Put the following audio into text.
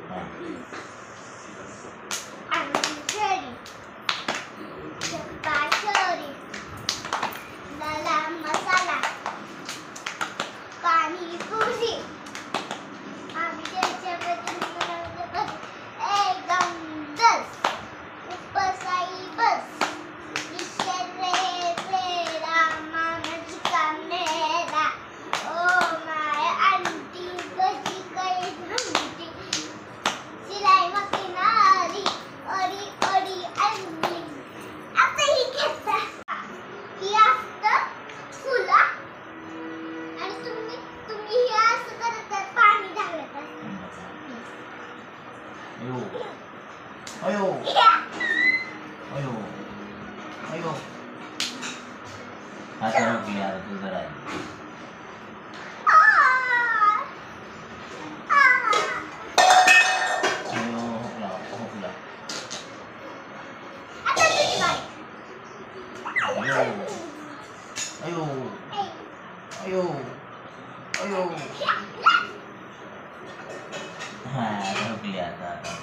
हाँ अंजली चपाचोरी लाला मसाला पानी पूरी आम्ही त्याच्याबद्दल एकदम दस ऊपर साई बस इशारे रे रामा नचका मेरा ओ माय आंटी कशी काही घंटी सिलाई मशीनरी ओरी ओरी अंडी आता ही घेता ही असतं फुला आणि तुम्ही हे असं करतात पाणी घालत अयो अयो अयो अयो आता रुक यार तू जरा अयो हुकला अयो अयो अयो अयो हाँ रुक लिया था